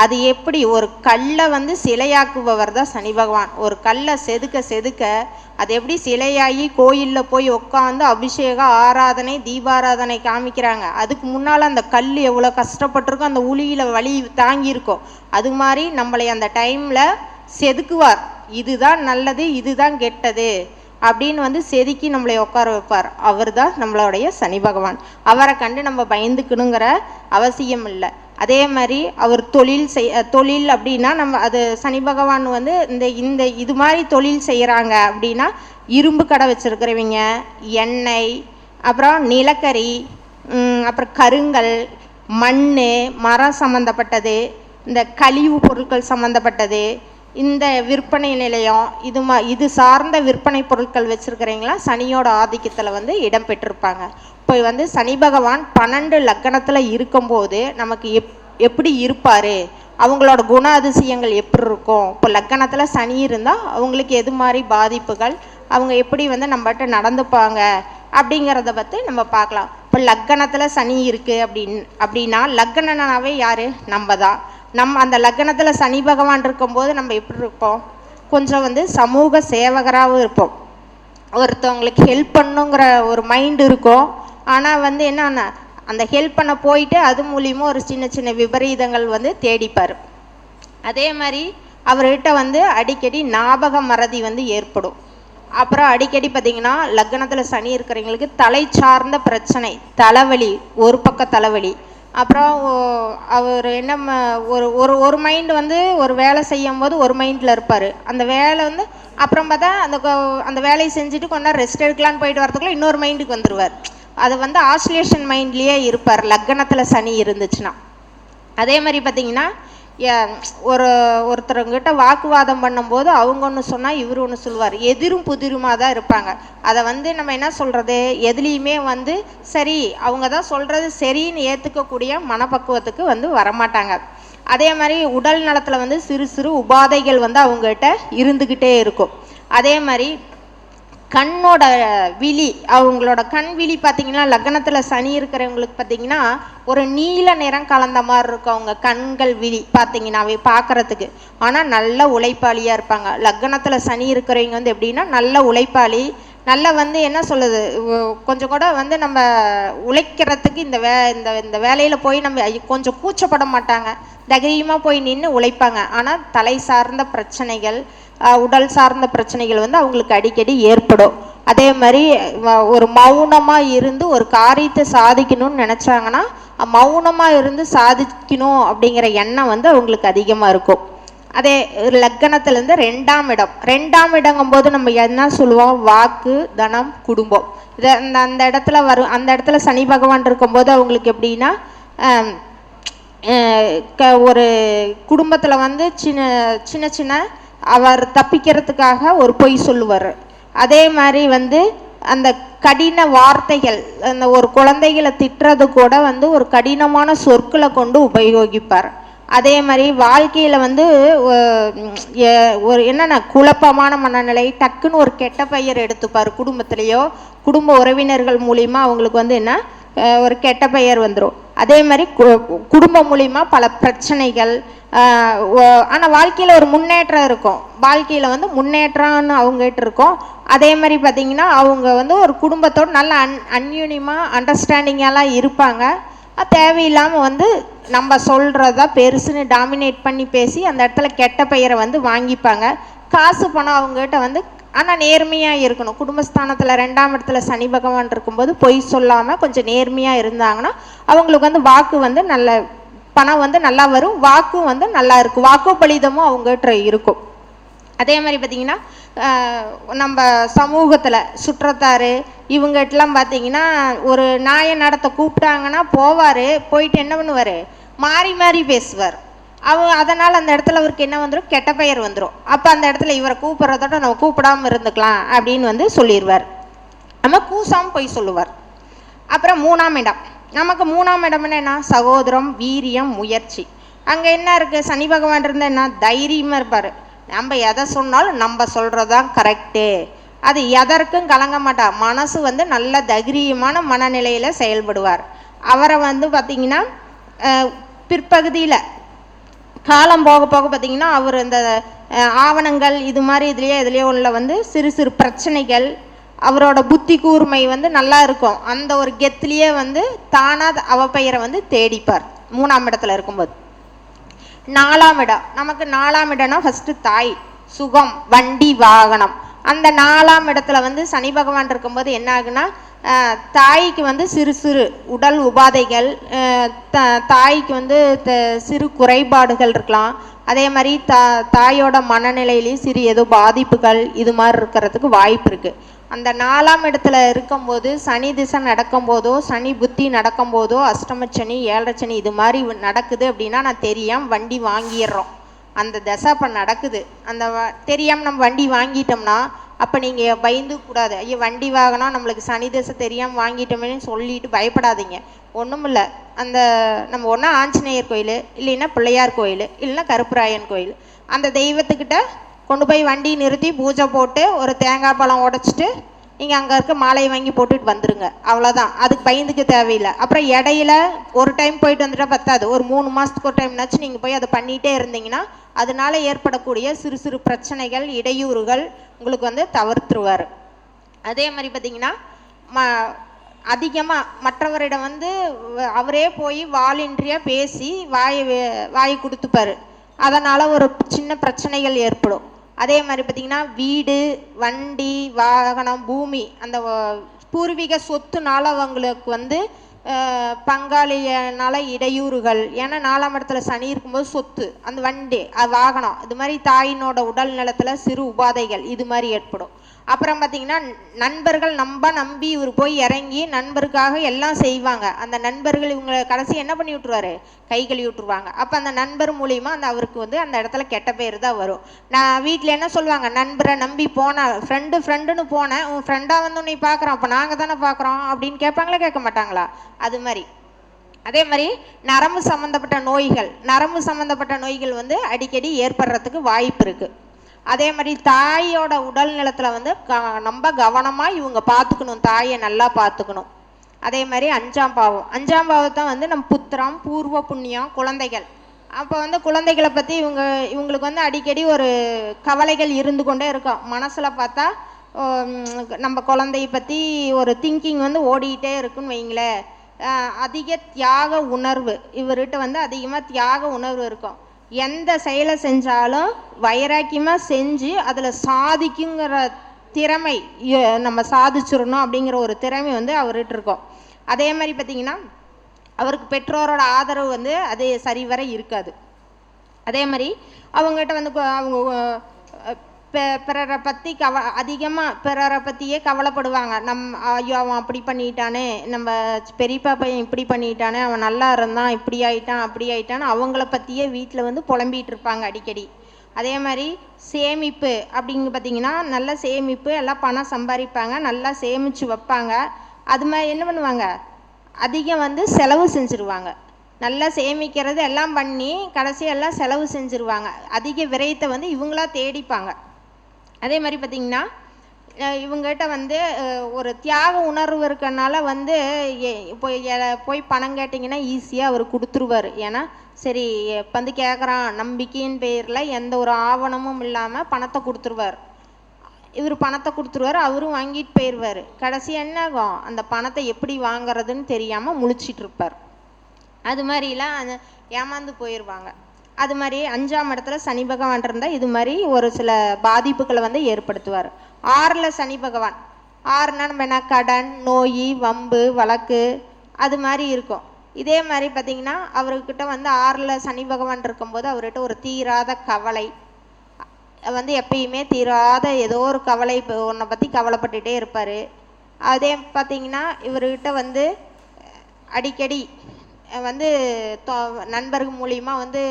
அது எப்படி ஒரு கல்லை வந்து சிலையாக்குபவர் தான் சனி பகவான். ஒரு கல்லை செதுக்க செதுக்க அது எப்படி சிலையாகி கோயிலில் போய் உட்காந்து அபிஷேகம், ஆராதனை, தீபாராதனை காமிக்கிறாங்க. அதுக்கு முன்னால் அந்த கல் எவ்வளோ கஷ்டப்பட்டிருக்கோம், அந்த உளியில் வலி தாங்கியிருக்கோம். அது மாதிரி நம்மளை அந்த டைமில் செதுக்குவார். இதுதான் நல்லது, இதுதான் கெட்டது அப்படின்னு வந்து செதுக்கி நம்மளை உட்கார வைப்பார். அவர் தான் நம்மளுடைய சனி பகவான். அவரை கண்டு நம்ம பயந்துக்கணுங்கிற அவசியம் இல்லை. அதே மாதிரி அவர் தொழில் அப்படின்னா நம்ம அது சனி பகவான் வந்து இந்த இது மாதிரி தொழில் செய்கிறாங்க அப்படின்னா இரும்பு கடை வச்சுருக்கிறவங்க, எண்ணெய், அப்புறம் நிலக்கரி, அப்புறம் கருங்கல், மண், மரம் சம்மந்தப்பட்டது, இந்த கழிவு பொருட்கள் சம்மந்தப்பட்டது, இந்த விற்பனை நிலையம், இது சார்ந்த விற்பனை பொருட்கள் வச்சுருக்கிறவங்களாம் சனியோட ஆதிக்கத்தில் வந்து இடம் பெற்றிருப்பாங்க. இப்போ வந்து சனி பகவான் 12 லக்னத்தில் இருக்கும்போது நமக்கு எப்படி இருப்பார், அவங்களோட குண அதிசயங்கள் எப்படி இருக்கும், இப்போ லக்னத்தில் சனி இருந்தால் அவங்களுக்கு எது மாதிரி பாதிப்புகள், அவங்க எப்படி வந்து நம்மகிட்ட நடந்துப்பாங்க அப்படிங்கிறத பற்றி நம்ம பார்க்கலாம். இப்போ லக்னத்தில் சனி இருக்குது அப்படின்னா லக்னனாவே யார், நம்ம தான். அந்த லக்னத்தில் சனி பகவான் இருக்கும்போது நம்ம எப்படி இருப்போம், கொஞ்சம் வந்து சமூக சேவகராகவும் இருப்போம். ஒருத்தவங்களுக்கு ஹெல்ப் பண்ணுங்கிற ஒரு மைண்ட் இருக்கும். ஆனால் வந்து என்னன்னா அந்த ஹெல்ப் பண்ண போயிட்டு அது மூலியமாக ஒரு சின்ன சின்ன விபரீதங்கள் வந்து தேடிப்பார். அதே மாதிரி அவர்கிட்ட வந்து அடிக்கடி ஞாபக மறதி வந்து ஏற்படும். அப்புறம் அடிக்கடி பார்த்திங்கன்னா லக்னத்தில் சனி இருக்கிறவங்களுக்கு தலை சார்ந்த பிரச்சனை, தலைவலி, ஒரு பக்க தலைவலி. அப்புறம் அவர் என்ன ஒரு மைண்டு வந்து ஒரு வேலை செய்யும் போது ஒரு மைண்டில் இருப்பார். அந்த வேலை வந்து அப்புறம் பார்த்தா அந்த வேலையை செஞ்சுட்டு கொஞ்ச நேரம் ரெஸ்ட் எடுக்கலான்னு போயிட்டு வரதுக்குள்ள இன்னொரு மைண்டுக்கு வந்துடுவார். அது வந்து ஆசிலேஷன் மைண்ட்லேயே இருப்பார் லக்னத்தில் சனி இருந்துச்சுன்னா. அதே மாதிரி பார்த்திங்கன்னா ஒருத்தருங்கிட்ட வாக்குவாதம் பண்ணும்போது அவங்க ஒன்று சொன்னால் இவர் ஒன்று சொல்லுவார். எதிரும் புதிருமாக தான் இருப்பாங்க. அதை வந்து நம்ம என்ன சொல்கிறது, எதுலேயுமே வந்து சரி அவங்க தான் சொல்கிறது சரின்னு ஏற்றுக்கக்கூடிய மனப்பக்குவத்துக்கு வந்து வரமாட்டாங்க. அதே மாதிரி உடல் நலத்தில் வந்து சிறு சிறு உபாதைகள் வந்து அவங்ககிட்ட இருந்துக்கிட்டே இருக்கும். அதே மாதிரி கண்ணோட விழி, அவங்களோட கண் விழி பார்த்திங்கன்னா லக்னத்தில் சனி இருக்கிறவங்களுக்கு பார்த்திங்கன்னா ஒரு நீல நிறம் கலந்த மாதிரி இருக்கும் அவங்க கண்கள் விழி பார்த்திங்கன்னாவே பார்க்குறதுக்கு. ஆனால் நல்ல உழைப்பாளியாக இருப்பாங்க. லக்னத்தில் சனி இருக்கிறவங்க வந்து எப்படின்னா நல்ல உழைப்பாளி, நல்லா வந்து என்ன சொல்லுது, கொஞ்சம் கூட வந்து நம்ம உழைக்கிறதுக்கு இந்த வேலையில் போய் நம்ம கொஞ்சம் கூச்சப்பட மாட்டாங்க, தைரியமாக போய் நின்று உழைப்பாங்க. ஆனால் தலை சார்ந்த பிரச்சனைகள், உடல் சார்ந்த பிரச்சனைகள் வந்து அவங்களுக்கு அடிக்கடி ஏற்படும். அதே மாதிரி ஒரு மௌனமாக இருந்து ஒரு காரியத்தை சாதிக்கணும்னு நினச்சாங்கன்னா மௌனமாக இருந்து சாதிக்கணும் அப்படிங்கிற எண்ணம் வந்து அவங்களுக்கு அதிகமாக இருக்கும். அதே லக்னத்திலேருந்து 2ஆம் இடங்கும்போது நம்ம என்ன சொல்லுவோம், வாக்கு, தனம், குடும்பம். இதை அந்த இடத்துல அந்த இடத்துல சனி பகவான் இருக்கும்போது அவங்களுக்கு எப்படின்னா ஒரு குடும்பத்தில் வந்து சின்ன சின்ன அவர் தப்பிக்கிறதுக்காக ஒரு பொய் சொல்லுவார். அதே மாதிரி வந்து அந்த கடின வார்த்தைகள், அந்த ஒரு குழந்தைகளை திட்டுறது கூட வந்து ஒரு கடினமான சொற்களை கொண்டு உபயோகிப்பார். அதே மாதிரி வாழ்க்கையில் வந்து ஒரு என்னென்ன குழப்பமான மனநிலை, டக்குன்னு ஒரு கெட்ட பெயர் எடுத்துப்பார். குடும்பத்திலேயோ குடும்ப உறவினர்கள் மூலிமா அவங்களுக்கு வந்து என்ன ஒரு கெட்ட பெயர் வந்துடும். அதே மாதிரி குடும்பம் மூலிமா பல பிரச்சனைகள். ஆனால் வாழ்க்கையில் ஒரு முன்னேற்றம் இருக்கும், வாழ்க்கையில் வந்து முன்னேற்றம்னு அவங்ககிட்ட இருக்கும். அதே மாதிரி பார்த்திங்கன்னா அவங்க வந்து ஒரு குடும்பத்தோடு நல்ல அந்யூன்யமாக அண்டர்ஸ்டாண்டிங்கெல்லாம் இருப்பாங்க. தேவையில்லாமல் வந்து நம்ம சொல்கிறதா பெருசுன்னு டாமினேட் பண்ணி பேசி அந்த இடத்துல கெட்ட பெயரை வந்து வாங்கிப்பாங்க. காசு பணம் அவங்ககிட்ட வந்து, ஆனால் நேர்மையாக இருக்கணும். குடும்பஸ்தானத்தில் 2ஆம் இடத்துல சனி பகவான் இருக்கும்போது பொய் சொல்லாமல் கொஞ்சம் நேர்மையாக இருந்தாங்கன்னா அவங்களுக்கு வந்து வாக்கு வந்து நல்ல பணம் வந்து நல்லா வரும், வாக்கும் வந்து நல்லா இருக்கும், வாக்கு பலிதமும் அவங்ககிட்ட இருக்கும். அதே மாதிரி பார்த்திங்கன்னா நம்ம சமூகத்தில் சுற்றத்தார் இவங்ககிட்டலாம் பார்த்திங்கன்னா ஒரு நாயை நடத்த கூப்பிட்டாங்கன்னா போவார், போயிட்டு என்ன பண்ணுவார், மாறி மாறி பேசுவார். அதனால் அந்த இடத்துல அவருக்கு என்ன வந்துடும், கெட்ட பெயர் வந்துடும். அப்போ அந்த இடத்துல இவரை கூப்பிட்றதோட நம்ம கூப்பிடாமல் இருந்துக்கலாம் அப்படின்னு வந்து சொல்லிடுவார். நம்ம கூசாமல் போய் சொல்லுவார். அப்புறம் 3ஆம் இடம், நமக்கு 3ஆம் இடம்னா என்ன, சகோதரம், வீரியம், முயற்சி. அங்கே என்ன இருக்குது, சனி பகவான் இருந்தால் என்ன, தைரியமாக இருப்பார். நம்ம எதை சொன்னாலும் நம்ம சொல்கிறதான் கரெக்டு, அது எதற்கும் கலங்க மாட்டார். மனசு வந்து நல்ல தைரியமான மனநிலையில் செயல்படுவார். அவரை வந்து பார்த்திங்கன்னா பிற்பகுதியில் காலம் போக போக பார்த்திங்கன்னா அவர் இந்த ஆவணங்கள் இது மாதிரி இதுலேயே உள்ள வந்து சிறு சிறு பிரச்சனைகள், அவரோட புத்தி கூர்மை வந்து நல்லா இருக்கும். அந்த ஒரு கெத்துலேயே வந்து தானாக அவப்பெயரை வந்து தேடிப்பார் 3ஆம் இடத்துல இருக்கும்போது. 4ஆம் இடம், நமக்கு 4ஆம் இடம்னா ஃபஸ்ட்டு தாய், சுகம், வண்டி, வாகனம். அந்த 4ஆம் இடத்துல வந்து சனி பகவான் இருக்கும்போது என்ன ஆகுனா, தாய்க்கு வந்து சிறு சிறு உடல் உபாதைகள், தாய்க்கு வந்து சிறு குறைபாடுகள் இருக்கலாம். அதே மாதிரி தாயோட மனநிலையிலையும் சிறு ஏதோ பாதிப்புகள் இது மாதிரி இருக்கிறதுக்கு வாய்ப்பு இருக்குது. அந்த 4ஆம் இடத்துல இருக்கும்போது சனி திசை நடக்கும்போதோ, சனி புத்தி நடக்கும்போதோ, அஷ்டமச்சனி, 7.5 சனி இது மாதிரி நடக்குது அப்படின்னா நான் தெரியாமல் வண்டி வாங்கிடுறோம். அந்த தசை அப்போ நடக்குது, அந்த தெரியாமல் நம்ம வண்டி வாங்கிட்டோம்னா அப்போ நீங்கள் பயந்து கூடாது, ஐயோ வண்டி வாங்கினா நம்மளுக்கு சனி திசை தெரியாமல் வாங்கிட்டோமேனு சொல்லிட்டு பயப்படாதீங்க. ஒன்றும் இல்லை, அந்த நம்ம ஒன்றா ஆஞ்சநேயர் கோயில், இல்லைன்னா பிள்ளையார் கோயில், இல்லைன்னா கருப்பராயன் கோயில், அந்த தெய்வத்துக்கிட்ட கொண்டு போய் வண்டி நிறுத்தி பூஜை போட்டு ஒரு தேங்காய் பழம் உடைச்சிட்டு நீங்கள் அங்கே இருக்க மாலையை வாங்கி போட்டுட்டு வந்துடுங்க. அவ்வளோதான், அதுக்கு பயந்துக்க தேவையில்லை. அப்புறம் இடையில ஒரு டைம் போயிட்டு வந்துட்டால் பத்தாது, ஒரு 3 மாதத்துக்கு ஒரு டைம்னாச்சும் நீங்கள் போய் அதை பண்ணிகிட்டே இருந்தீங்கன்னா அதனால ஏற்படக்கூடிய சிறு சிறு பிரச்சனைகள், இடையூறுகள் உங்களுக்கு வந்து தவிர்த்துருவார். அதே மாதிரி பார்த்திங்கன்னா அதிகமாக மற்றவரிடம் வந்து அவரே போய் வாலின்றியாக பேசி வாய் கொடுத்துப்பார். அதனால் ஒரு சின்ன பிரச்சனைகள் ஏற்படும். அதே மாதிரி பார்த்திங்கன்னா வீடு, வண்டி, வாகனம், பூமி, அந்த பூர்வீக சொத்துனால அவங்களுக்கு வந்து பங்காளியனால இடையூறுகள். ஏன்னா 4ஆம் இடத்துல சனி இருக்கும்போது சொத்து, அந்த வண்டி, வாகனம், இது மாதிரி தாயினோட உடல் நலத்தில் சிறு உபாதைகள் இது மாதிரி ஏற்படும். அப்புறம் பார்த்திங்கன்னா நண்பர்கள் நம்பி இவர் போய் இறங்கி நண்பருக்காக எல்லாம் செய்வாங்க. அந்த நண்பர்கள் இவங்களை கடைசி என்ன பண்ணி விட்ருவாரு, கை கழுவி விட்டுருவாங்க. அப்போ அந்த நண்பர் மூலிமா அந்த அவருக்கு வந்து அந்த இடத்துல கெட்ட பேர் தான் வரும். நான் வீட்டில் என்ன சொல்லுவாங்க, நண்பரை நம்பி போனேன், ஃப்ரெண்டுன்னு போனேன், உன் ஃப்ரெண்டாக வந்து உன்னை பார்க்குறோம், அப்போ நாங்கள் தானே பார்க்குறோம் அப்படின்னு கேட்பாங்களா, கேட்க மாட்டாங்களா? அது மாதிரி. அதே மாதிரி நரம்பு சம்மந்தப்பட்ட நோய்கள் வந்து அடிக்கடி ஏற்படுறதுக்கு வாய்ப்பு இருக்குது. அதே மாதிரி தாயோட உடல் நலத்தில் வந்து ரொம்ப கவனமாக இவங்க பார்த்துக்கணும், தாயை நல்லா பார்த்துக்கணும். அதே மாதிரி 5ஆம் பாவத்தை வந்து நம்ம புத்திரம், பூர்வ புண்ணியம், குழந்தைகள். அப்போ வந்து குழந்தைகளை பற்றி இவங்களுக்கு வந்து அடிக்கடி ஒரு கவலைகள் இருந்து கொண்டே இருக்கும். மனசில் பார்த்தா நம்ம குழந்தைய பற்றி ஒரு திங்கிங் வந்து ஓடிக்கிட்டே இருக்குன்னு வைங்களேன். அதிக தியாக உணர்வு, இவர்கிட்ட வந்து அதிகமாக தியாக உணர்வு இருக்கும். எந்த செயலை செஞ்சாலும் வைராக்கியமாக செஞ்சு அதில் சாதிக்குங்கிற திறமை, நம்ம சாதிச்சிடணும் அப்படிங்கிற ஒரு திறமை வந்து அவர்கிட்ட இருக்கும். அதே மாதிரி பார்த்திங்கன்னா அவருக்கு பெற்றோரோட ஆதரவு வந்து அது சரிவர இருக்காது. அதே மாதிரி அவங்ககிட்ட வந்து அவங்க பிறரை பற்றி அதிகமாக பிறரை பற்றியே கவலைப்படுவாங்க. ஐயோ அவன் அப்படி பண்ணிட்டானே, நம்ம பெரியப்பா பையன் இப்படி பண்ணிட்டானே, அவன் நல்லா இருந்தான், இப்படி ஆயிட்டான் அப்படி ஆயிட்டான்னு அவங்கள பற்றியே வீட்டில் வந்து புலம்பிகிட்டு இருப்பாங்க அடிக்கடி. அதே மாதிரி சேமிப்பு அப்படிங்க பார்த்திங்கன்னா நல்ல சேமிப்பு, எல்லாம் பணம் சம்பாதிப்பாங்க, நல்லா சேமித்து வைப்பாங்க. அது மாதிரி என்ன பண்ணுவாங்க, அதிகம் வந்து செலவு செஞ்சுருவாங்க. நல்லா சேமிக்கிறது எல்லாம் பண்ணி கடைசியெல்லாம் செலவு செஞ்சுருவாங்க. அதிக விரயத்தை வந்து இவங்களா தேடிப்பாங்க. அதே மாதிரி பார்த்திங்கன்னா இவங்ககிட்ட வந்து ஒரு தியாக உணர்வு இருக்கனால வந்து போய் பணம் கேட்டிங்கன்னா ஈஸியாக அவர் கொடுத்துருவார். ஏன்னா சரி வந்து கேட்குறான் நம்பிக்கையின் பேரில் எந்த ஒரு ஆவணமும் இல்லாமல் பணத்தை கொடுத்துருவார். இவர் பணத்தை கொடுத்துருவார், அவரும் வாங்கிட்டு போயிடுவார். கடைசி என்ன ஆகும், அந்த பணத்தை எப்படி வாங்குறதுன்னு தெரியாமல் முழிச்சிட்டு இருப்பார். அது மாதிரிலாம் ஏமாந்து போயிடுவாங்க. அது மாதிரி 5ஆம் இடத்துல சனி பகவான் இருந்தால் இது மாதிரி ஒரு சில பாதிப்புகளை வந்து ஏற்படுத்துவார். 6ல் சனி பகவான், 6னா நம்ம என்ன கடன், நோய், வம்பு, வழக்கு அது மாதிரி இருக்கும். இதே மாதிரி பார்த்திங்கன்னா அவர்கிட்ட வந்து 6ல் சனி பகவான் இருக்கும்போது அவர்கிட்ட ஒரு தீராத கவலை வந்து எப்பயுமே தீராத ஏதோ ஒரு கவலை ஒன்றை பற்றி கவலைப்பட்டுகிட்டே இருப்பார். அதே பார்த்திங்கன்னா இவர்கிட்ட வந்து அடிக்கடி வந்து நண்பர்கள் மூலிமா வந்து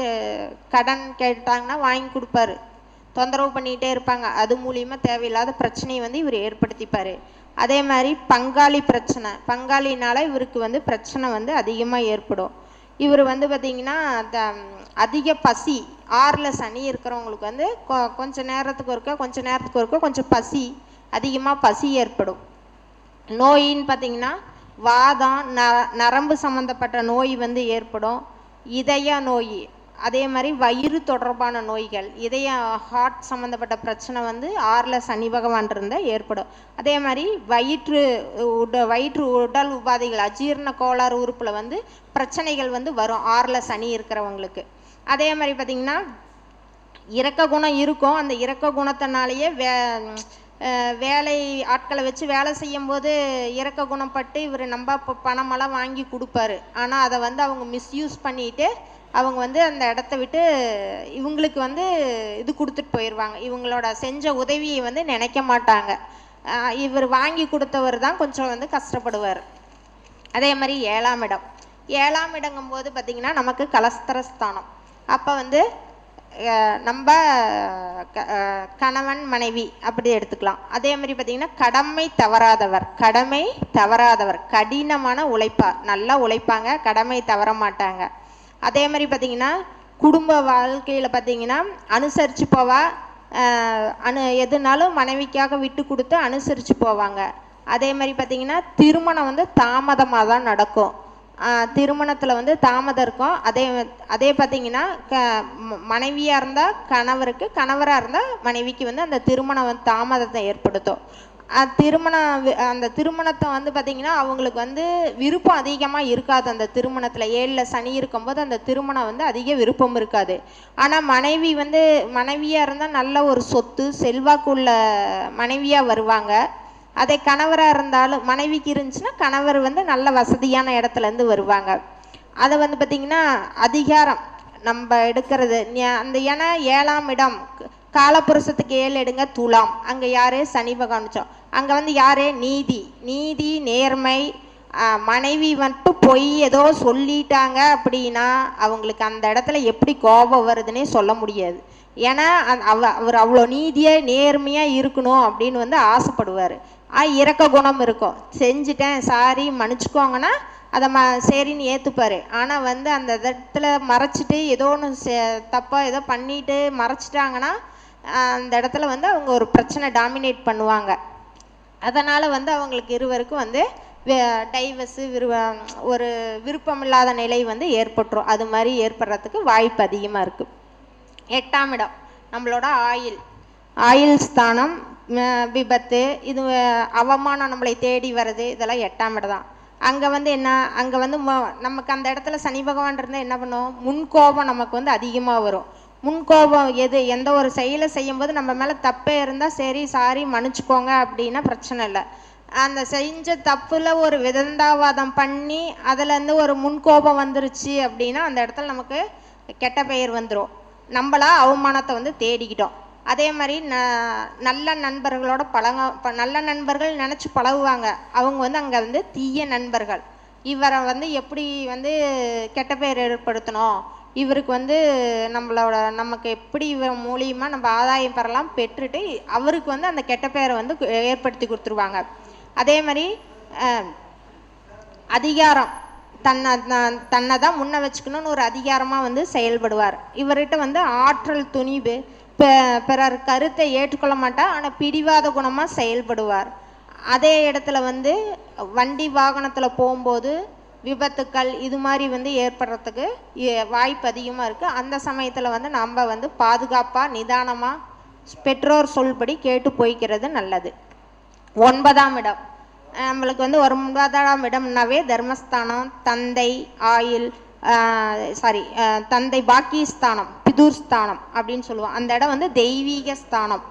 கடன் கேட்டாங்கன்னா வாங்கி கொடுப்பாரு, தொந்தரவு பண்ணிகிட்டே இருப்பாங்க. அது மூலிமா தேவையில்லாத பிரச்சனையை வந்து இவர் ஏற்படுத்திப்பார். அதே மாதிரி பங்காளி பிரச்சனை, பங்காளினால இவருக்கு வந்து பிரச்சனை வந்து அதிகமாக ஏற்படும். இவர் வந்து பார்த்திங்கன்னா அதிக பசி, 6ல் சனி இருக்கிறவங்களுக்கு வந்து கொஞ்சம் நேரத்துக்கு ஒருக்க கொஞ்சம் பசி, அதிகமாக பசி ஏற்படும். நோயின்னு பார்த்திங்கன்னா வாதம், நரம்பு சம்மந்தப்பட்ட நோய் வந்து ஏற்படும். இதய நோய், அதே மாதிரி வயிறு தொடர்பான நோய்கள், இதய ஹார்ட் சம்மந்தப்பட்ட பிரச்சனை வந்து 6ல் சனி பகவான் இருந்தால் ஏற்படும். அதே மாதிரி வயிற்று உடல் உபாதைகள், அஜீரண கோளாறு உறுப்பில் வந்து பிரச்சனைகள் வந்து வரும் 6ல் சனி இருக்கிறவங்களுக்கு. அதே மாதிரி பார்த்திங்கன்னா இரக்க குணம் இருக்கும். அந்த இரக்க குணத்தினாலேயே வேலை ஆட்களை வச்சு வேலை செய்யும்போது இரக்க குணப்பட்டு இவர் நம்ம பணமெல்லாம் வாங்கி கொடுப்பாரு. ஆனால் அதை வந்து அவங்க மிஸ்யூஸ் பண்ணிட்டு அவங்க வந்து அந்த இடத்த விட்டு இவங்களுக்கு வந்து இது கொடுத்துட்டு போயிடுவாங்க. இவங்களோட செஞ்ச உதவியை வந்து நினைக்க மாட்டாங்க. இவர் வாங்கி கொடுத்தவர் தான் கொஞ்சம் வந்து கஷ்டப்படுவார். அதே மாதிரி 7ஆம் இடங்கும்போது பார்த்திங்கன்னா நமக்கு கலஸ்தரஸ்தானம். அப்போ வந்து நம்ம கணவன் மனைவி அப்படி எடுத்துக்கலாம். அதே மாதிரி பார்த்திங்கன்னா கடமை தவறாதவர், கடினமான உழைப்பார், நல்லா உழைப்பாங்க, கடமை தவற மாட்டாங்க. அதே மாதிரி பார்த்திங்கன்னா குடும்ப வாழ்க்கையில் பார்த்திங்கன்னா அனுசரித்து போவா, எதுனாலும் மனைவிக்காக விட்டு கொடுத்து அனுசரித்து போவாங்க. அதே மாதிரி பார்த்திங்கன்னா திருமணம் வந்து தாமதமாக தான் நடக்கும். திருமணத்தில் வந்து தாமதம் இருக்கும். அதே பார்த்திங்கன்னா மனைவியாக இருந்தால் கணவருக்கு, கணவராக இருந்தால் மனைவிக்கு வந்து அந்த திருமணம் வந்து தாமதத்தை ஏற்படுத்தும். அந்த திருமணத்தை வந்து பார்த்திங்கன்னா அவங்களுக்கு வந்து விருப்பம் அதிகமாக இருக்காது. அந்த திருமணத்தில் 7ல் சனி இருக்கும்போது அந்த திருமணம் வந்து அதிக விருப்பம் இருக்காது. ஆனால் மனைவியாக இருந்தால் நல்ல ஒரு சொத்து செல்வாக்குள்ள மனைவியாக வருவாங்க. அதே கணவராக இருந்தாலும் மனைவிக்கு இருந்துச்சுன்னா கணவர் வந்து நல்ல வசதியான இடத்துலேருந்து வருவாங்க. அதை வந்து பார்த்திங்கன்னா அதிகாரம் நம்ம எடுக்கிறது அந்த ஏன்னா 7ஆம் இடம் காலப்புருஷத்துக்கு 7 எடுங்க துலாம், அங்கே யார் சனி பகவான். அங்கே வந்து யார் நீதி நேர்மை. மனைவி மட்டும் பொய் ஏதோ சொல்லிட்டாங்க அப்படின்னா அவங்களுக்கு அந்த இடத்துல எப்படி கோபம் வருதுன்னே சொல்ல முடியாது. ஏன்னா அவர் அவ்வளோ நீதியாக நேர்மையாக இருக்கணும் அப்படின்னு வந்து ஆசைப்படுவார். இரக்க குணம் இருக்கும். செஞ்சுட்டேன் சாரி மன்னிச்சுக்கோங்கன்னா அதை சரின்னு ஏற்றுப்பார். ஆனால் வந்து அந்த இடத்துல மறைச்சிட்டு ஏதோ ஒன்று தப்பாக ஏதோ பண்ணிட்டு மறைச்சிட்டாங்கன்னா அந்த இடத்துல வந்து அவங்க ஒரு பிரச்சனை டாமினேட் பண்ணுவாங்க. அதனால் வந்து அவங்களுக்கு இருவருக்கும் வந்து டைவர்ஸு ஒரு விருப்பமில்லாத நிலை வந்து ஏற்பட்டுரும். அது மாதிரி ஏற்படுறதுக்கு வாய்ப்பு அதிகமாக இருக்குது. 8ஆம் இடம் நம்மளோட ஆயில் ஸ்தானம், விபத்து, இது அவமானம் நம்மளை தேடி வருது, இதெல்லாம் 8ஆம் இடம் தான். அங்கே வந்து அங்கே வந்து நமக்கு அந்த இடத்துல சனி பகவான் இருந்தால் என்ன பண்ணும், முன்கோபம் நமக்கு வந்து அதிகமாக வரும். முன்கோபம் எந்த ஒரு செயலை செய்யும்போது நம்ம மேலே தப்பே இருந்தால் சரி சாரி மன்னிச்சுக்கோங்க அப்படின்னா பிரச்சனை இல்லை. அந்த செஞ்ச தப்புல ஒரு விதந்தாவாதம் பண்ணி அதுலேருந்து ஒரு முன்கோபம் வந்துருச்சு அப்படின்னா அந்த இடத்துல நமக்கு கெட்ட பெயர் வந்துடும். நம்மளா அவமானத்தை வந்து தேடிக்கிட்டோம். அதே மாதிரி நல்ல நண்பர்களோட நல்ல நண்பர்கள் நினச்சி பழகுவாங்க. அவங்க வந்து அங்கே வந்து தீய நண்பர்கள். இவரை வந்து எப்படி வந்து கெட்ட பெயர் ஏற்படுத்தணும், இவருக்கு வந்து நமக்கு எப்படி இவர் மூலியமாக நம்ம ஆதாயம் பெறலாம் பெற்றுட்டு அவருக்கு வந்து அந்த கெட்ட பெயரை வந்து ஏற்படுத்தி கொடுத்துருவாங்க. அதே மாதிரி அதிகாரம், தன்னை தான் முன்ன வச்சுக்கணும்னு ஒரு அதிகாரமாக வந்து செயல்படுவார். இவர்கிட்ட வந்து ஆற்றல், துணிவு, பிறர் கருத்தை ஏற்றுக்கொள்ள மாட்டார். ஆனால் பிடிவாத குணமாக செயல்படுவார். அதே இடத்துல வந்து வண்டி வாகனத்தில் போகும்போது விபத்துக்கள் இது மாதிரி வந்து ஏற்படுறதுக்கு வாய்ப்பு அதிகமாக இருக்குது. அந்த சமயத்தில் வந்து நம்ம வந்து பாதுகாப்பாக நிதானமாக பெற்றோர் சொல்படி கேட்டு போய்க்கிறது நல்லது. 9ஆம் இடம் நம்மளுக்கு வந்து 9ஆம் இடம்னாவே தர்மஸ்தானம், தந்தை, ஆயில், தந்தை பாக்கியஸ்தானம், பிதுர் ஸ்தானம் அப்படின்னு சொல்லுவோம். அந்த இடம் வந்து தெய்வீக ஸ்தானம்.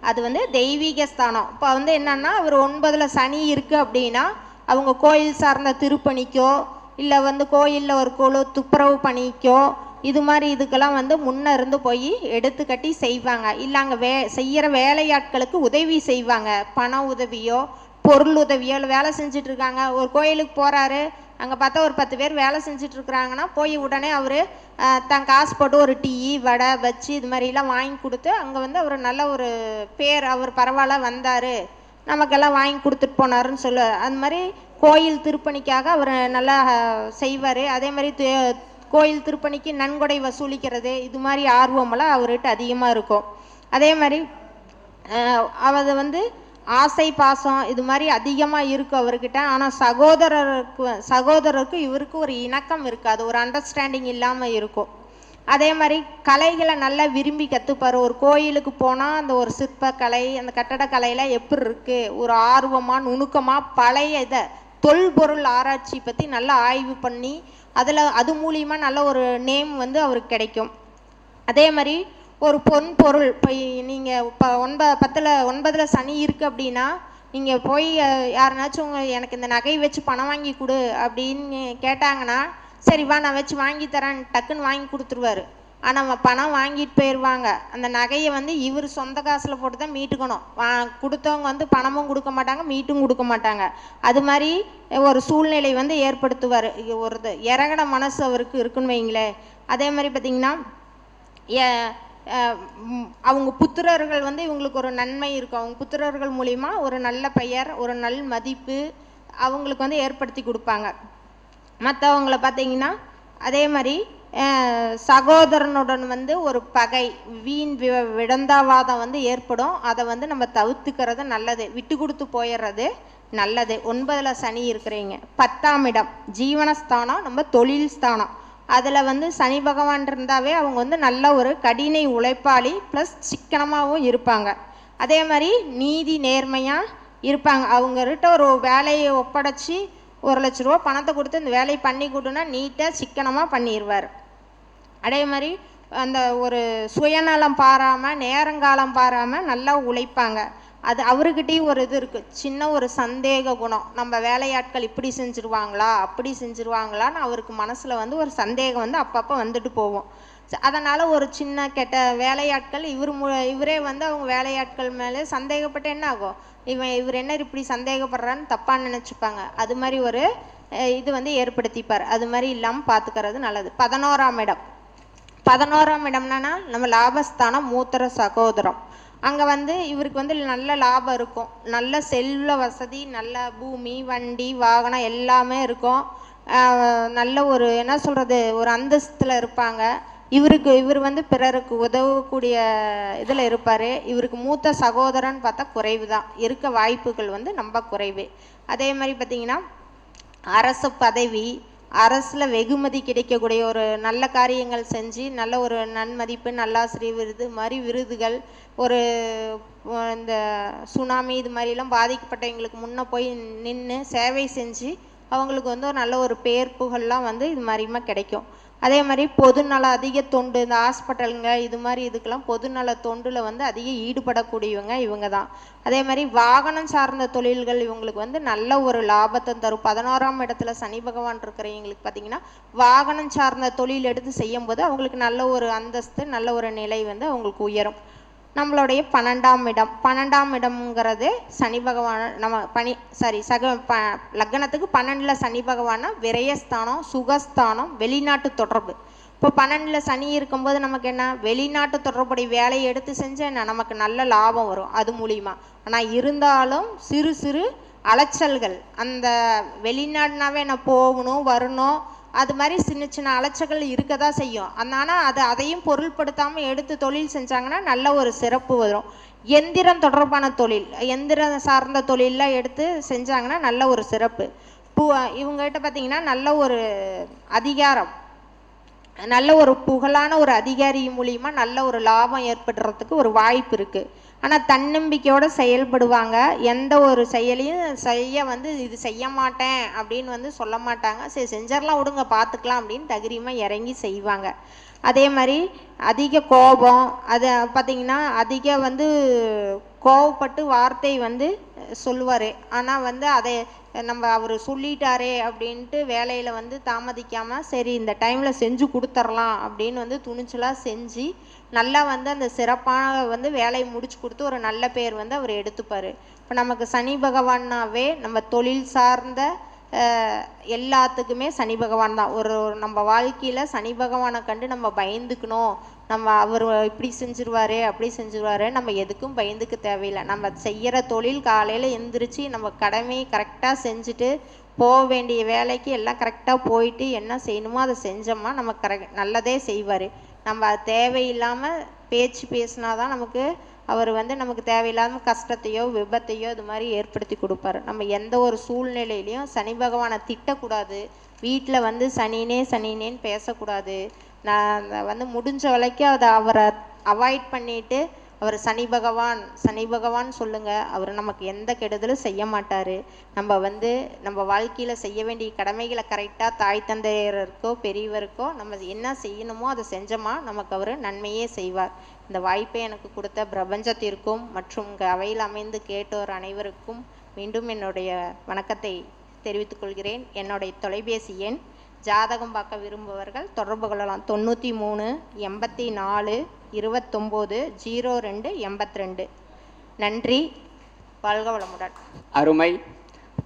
அது வந்து தெய்வீக ஸ்தானம். இப்போ வந்து என்னன்னா, ஒரு 9ல் சனி இருக்குது அப்படின்னா அவங்க கோயில் சார்ந்த திருப்பணிக்கோ இல்லை வந்து கோயிலில் ஒரு குழு துப்புரவு பணிக்கோ இது மாதிரி இதுக்கெல்லாம் வந்து முன்ன இருந்து போய் எடுத்து கட்டி செய்வாங்க. இல்லை அங்கே செய்கிற வேலையாட்களுக்கு உதவி செய்வாங்க. பண உதவியோ பொருள் உதவியோ இல்லை வேலை செஞ்சுட்டு இருக்காங்க. ஒரு கோயிலுக்கு போகிறாரு, அங்கே பார்த்தா ஒரு 10 பேர் வேலை செஞ்சிட்ருக்குறாங்கன்னா போய் உடனே அவர் தன் காசு போட்டு ஒரு டீ வடை வச்சு இது மாதிரிலாம் வாங்கி கொடுத்து அங்கே வந்து அவர் நல்ல ஒரு பேர், அவர் பரவாயில்ல வந்தார் நமக்கெல்லாம் வாங்கி கொடுத்துட்டு போனாருன்னு சொல்லுவார். அது மாதிரி கோயில் திருப்பணிக்காக அவர் நல்லா செய்வார். அதே மாதிரி கோயில் திருப்பணிக்கு நன்கொடை வசூலிக்கிறது இது மாதிரி ஆர்வமெல்லாம் அவர்கிட்ட அதிகமாக இருக்கும். அதே மாதிரி அது வந்து ஆசை பாசம் இது மாதிரி அதிகமாக இருக்கும் அவர்கிட்ட. ஆனால் சகோதரருக்கு இவருக்கு ஒரு இணக்கம் இருக்காது, ஒரு அண்டர்ஸ்டாண்டிங் இல்லாமல் இருக்கும். அதே மாதிரி கலைகளை நல்லா விரும்பி கற்றுப்பார். ஒரு கோயிலுக்கு போனால் அந்த ஒரு சிற்பக்கலை அந்த கட்டடக்கலையில் எப்படி இருக்குது, ஒரு ஆர்வமாக நுணுக்கமாக பழைய இதை தொல்பொருள் ஆராய்ச்சி பற்றி நல்லா ஆய்வு பண்ணி அது மூலியமாக நல்ல ஒரு நேம் வந்து அவருக்கு கிடைக்கும். அதே மாதிரி ஒரு பொருள் இப்போ நீங்கள் இப்போ 9ல் சனி இருக்குது அப்படின்னா நீங்கள் போய் யாருனாச்சும் எனக்கு இந்த நகை வச்சு பணம் வாங்கி கொடு அப்படின்னு கேட்டாங்கன்னா சரி வா நான் வச்சு வாங்கி தரேன் டக்குன்னு வாங்கி கொடுத்துருவாரு. ஆனால் பணம் வாங்கிட்டு போயிடுவாங்க. அந்த நகையை வந்து இவர் சொந்த காசில் போட்டு தான் மீட்டுக்கணும். கொடுத்தவங்க வந்து பணமும் கொடுக்க மாட்டாங்க, மீட்டும் கொடுக்க மாட்டாங்க. அது மாதிரி ஒரு சூழ்நிலை வந்து ஏற்படுத்துவார். ஒரு இறங்கட மனசு அவருக்கு இருக்குன்னு வைங்களேன். அதே மாதிரி பார்த்திங்கன்னா அவங்க புத்திரர்கள் வந்து இவங்களுக்கு ஒரு நன்மை இருக்கும். அவங்க புத்திரர்கள் மூலிமா ஒரு நல்ல பெயர் ஒரு நல் மதிப்பு அவங்களுக்கு வந்து ஏற்படுத்தி கொடுப்பாங்க. மற்றவங்கள பார்த்திங்கன்னா அதே மாதிரி சகோதரனுடன் வந்து ஒரு பகை வீண் விடந்தாவாதம் வந்து ஏற்படும். அதை வந்து நம்ம தவிர்த்துக்கிறது நல்லது, விட்டு கொடுத்து போயிடுறது நல்லது. 9ல் சனி இருக்கிறீங்க. 10ஆம் இடம் ஜீவனஸ்தானம், நம்ம தொழில் ஸ்தானம். அதில் வந்து சனி பகவான் இருந்தாவே அவங்க வந்து நல்ல ஒரு கடினை உழைப்பாளி ப்ளஸ் சிக்கனமாகவும் இருப்பாங்க. அதே மாதிரி நீதி நேர்மையாக இருப்பாங்க. அவங்ககிட்ட ஒரு வேலையை ஒப்படைச்சி 1 லட்ச ரூபா பணத்தை கொடுத்து இந்த வேலையை பண்ணி கொடுன்னா நீட்டாக சிக்கனமாக பண்ணிடுவார். அதே மாதிரி அந்த ஒரு சுயநலம் பாராமல் நேரங்காலம் பாராமல் நல்லா உழைப்பாங்க. அது அவர்கிட்டையும் ஒரு இது இருக்குது, சின்ன ஒரு சந்தேக குணம். நம்ம வேலையாட்கள் இப்படி செஞ்சுருவாங்களா அப்படி செஞ்சுருவாங்களான்னு அவருக்கு மனசில் வந்து ஒரு சந்தேகம் வந்து அப்பப்போ வந்துட்டு போகும். அதனால் ஒரு சின்ன கெட்ட வேலையாட்கள் இவரே வந்து அவங்க வேலையாட்கள் மேலே சந்தேகப்பட்டு என்ன ஆகும், இவர் என்ன இப்படி சந்தேகப்படுறான்னு தப்பாக நினச்சிப்பாங்க. அது மாதிரி ஒரு இது வந்து ஏற்படுத்திப்பார். அது மாதிரி இல்லாமல் பார்த்துக்கிறது நல்லது. 11ஆம் இடம். 11ஆம் இடம்னா நம்ம லாபஸ்தானம், மூத்திர சகோதரம். அங்கே வந்து இவருக்கு வந்து நல்ல லாபம் இருக்கும், நல்ல செல்வ வசதி, நல்ல பூமி வண்டி வாகனம் எல்லாமே இருக்கும். நல்ல ஒரு என்ன சொல்கிறது ஒரு அந்தஸ்தில் இருப்பாங்க. இவர் வந்து பிறருக்கு உதவக்கூடிய இதில் இருப்பார். இவருக்கு மூத்த சகோதரன் பார்த்தா குறைவு தான், இருக்க வாய்ப்புகள் வந்து ரொம்ப குறைவு. அதே மாதிரி பார்த்திங்கன்னா அரசு பதவி, அரசில் வெகுமதி கிடைக்கக்கூடிய ஒரு நல்ல காரியங்கள் செஞ்சு நல்ல ஒரு நன்மதிப்பு, நல்லாசிரியர் விருது மாதிரி விருதுகள், ஒரு இந்த சுனாமி இது மாதிரிலாம் பாதிக்கப்பட்டவங்களுக்கு முன்னே போய் நின்று சேவை செஞ்சு அவங்களுக்கு வந்து ஒரு நல்ல ஒரு பேர் புகழ்லாம் வந்து இது மாதிரிமா கிடைக்கும். அதே மாதிரி பொதுநல அதிக தொண்டு, இந்த ஹாஸ்பிட்டலுங்க இது மாதிரி இதுக்கெல்லாம் பொதுநல தொண்டில் வந்து அதிக ஈடுபடக்கூடியவங்க இவங்க தான். அதே மாதிரி வாகனம் சார்ந்த தொழில்கள் இவங்களுக்கு வந்து நல்ல ஒரு லாபத்தை தரும். 11ஆம் இடத்துல சனி பகவான் இருக்கிறவங்களுக்கு பார்த்திங்கன்னா வாகனம் சார்ந்த தொழில் எடுத்து செய்யும்போது அவங்களுக்கு நல்ல ஒரு அந்தஸ்து நல்ல ஒரு நிலை வந்து அவங்களுக்கு உயரும். நம்மளுடைய 12ஆம் இடம். 12ஆம் இடம்ங்கிறது சனி பகவான் நம்ம லக்னத்துக்கு 12ல் சனி பகவானா விரயஸ்தானம், சுகஸ்தானம், வெளிநாட்டு தொடர்பு. இப்போ 12ல் சனி இருக்கும்போது நமக்கு என்ன, வெளிநாட்டு தொடர்புடைய வேலையை எடுத்து செஞ்சால் நமக்கு நல்ல லாபம் வரும் அது மூலிமா. ஆனால் இருந்தாலும் சிறு சிறு அலைச்சல்கள், அந்த வெளிநாடுனாவே நான் போகணும் வரணும் அது மாதிரி சின்ன சின்ன அலைச்சல்கள் இருக்க தான் செய்யும். ஆனால் அதையும் பொருள்படுத்தாமல் எடுத்து தொழில் செஞ்சாங்கன்னா நல்ல ஒரு சிறப்பு வரும். எந்திரம் தொடர்பான தொழில், எந்திரம் சார்ந்த தொழிலெலாம் எடுத்து செஞ்சாங்கன்னா நல்ல ஒரு சிறப்பு. இவங்ககிட்ட பார்த்திங்கன்னா நல்ல ஒரு அதிகாரம், நல்ல ஒரு புகழான ஒரு அதிகாரி மூலியமா நல்ல ஒரு லாபம் ஏற்படுறதுக்கு ஒரு வாய்ப்பு இருக்குது. ஆனால் தன்னம்பிக்கையோடு செயல்படுவாங்க. எந்த ஒரு செயலையும் செய்ய வந்து இது செய்ய மாட்டேன் அப்படின்னு வந்து சொல்ல மாட்டாங்க. சரி செஞ்சிடலாம் விடுங்க பார்த்துக்கலாம் அப்படின்னு தைரியமாக இறங்கி செய்வாங்க. அதே மாதிரி அதிக கோபம், அதை பார்த்திங்கன்னா அதிக வந்து கோவப்பட்டு வார்த்தை வந்து சொல்லுவார். ஆனால் வந்து அதை நம்ம அவர் சொல்லிட்டாரே அப்படின்ட்டு வேலையில் வந்து தாமதிக்காமல் சரி இந்த டைமில் செஞ்சு கொடுத்துர்லாம் அப்படின்னு வந்து துணிச்சலாக செஞ்சு நல்லா வந்து அந்த சிறப்பான வந்து வேலையை முடிச்சு கொடுத்து ஒரு நல்ல பேர் வந்து அவர் எடுத்துப்பார். இப்போ நமக்கு சனி பகவான்னாவே நம்ம தொழில் சார்ந்த எல்லாத்துக்குமே சனி பகவான் தான். ஒரு நம்ம வாழ்க்கையில் சனி பகவானை கண்டு நம்ம பயந்துக்கணும், நம்ம அவர் இப்படி செஞ்சுருவாரு அப்படி செஞ்சுருவாரு, நம்ம எதுக்கும் பயந்துக்க தேவையில்லை. நம்ம செய்கிற தொழில் காலையில் எழுந்திரிச்சு நம்ம கடமையை கரெக்டாக செஞ்சுட்டு போக வேண்டிய வேலைக்கு எல்லாம் கரெக்டாக போயிட்டு என்ன செய்யணுமோ அதை செஞ்சோம்னா நம்ம நல்லதே செய்வார். நம்ம தேவையில்லாமல் பேச்சு பேசினா தான் நமக்கு அவர் வந்து நமக்கு தேவையில்லாமல் கஷ்டத்தையோ விபத்தையோ இது மாதிரி ஏற்படுத்தி கொடுப்பாரு. நம்ம எந்த ஒரு சூழ்நிலையிலையும் சனி பகவானை திட்டக்கூடாது. வீட்டில் வந்து சனினேன்னு பேசக்கூடாது. நான் வந்து முடிஞ்ச வரைக்கும் அதை அவரை அவாய்ட் பண்ணிவிட்டு அவர் சனி பகவான் சொல்லுங்கள், அவர் நமக்கு எந்த கெடுதலும் செய்ய மாட்டார். நம்ம வந்து நம்ம வாழ்க்கையில் செய்ய வேண்டிய கடமைகளை கரெக்டாக தாய் தந்தையருக்கோ பெரியவருக்கோ நம்ம என்ன செய்யணுமோ அதை செஞ்சோமா நமக்கு அவர் நன்மையே செய்வார். இந்த வாய்ப்பை எனக்கு கொடுத்த பிரபஞ்சத்திற்கும் மற்றும் இங்கே அவையில் அமைந்து கேட்டோர் அனைவருக்கும் மீண்டும் என்னுடைய வணக்கத்தை தெரிவித்துக் கொள்கிறேன். என்னுடைய தொலைபேசி எண் ஜாதகம் பார்க்க விரும்புபவர்கள் தொடர்பு கொள்ளலாம். 93 84 29 02 82. நன்றி, வாழ்க வளமுடன். அருமை.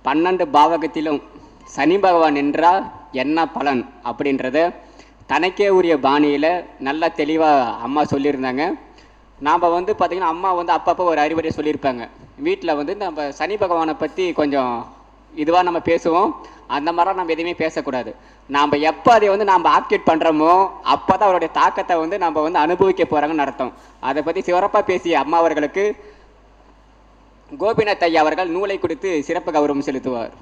12 பாவகத்திலும் சனி பகவான் என்றால் என்ன பலன் அப்படின்றத தனக்கே உரிய பாணியில் நல்லா தெளிவாக அம்மா சொல்லியிருந்தாங்க. நாம் வந்து பார்த்திங்கன்னா அம்மா வந்து அப்பப்போ ஒரு அறிவுரை சொல்லியிருப்பாங்க. வீட்டில் வந்து நம்ம சனி பகவானை பற்றி கொஞ்சம் இதுவாக நம்ம பேசுவோம். அந்த மாதிரிலாம் நம்ம எதுவுமே பேசக்கூடாது. நாம் எப்போ அதை வந்து நாம் ஆக்டிவேட் பண்ணுறோமோ அப்போ தான் அவருடைய தாக்கத்தை வந்து நம்ம வந்து அனுபவிக்க போகிறாங்கன்னு அர்த்தம். அதை பற்றி சிறப்பாக பேசிய அம்மா அவர்களுக்கு கோபிநாத் ஐயா அவர்கள் நூலை கொடுத்து சிறப்பு கௌரவம் செலுத்துவார்.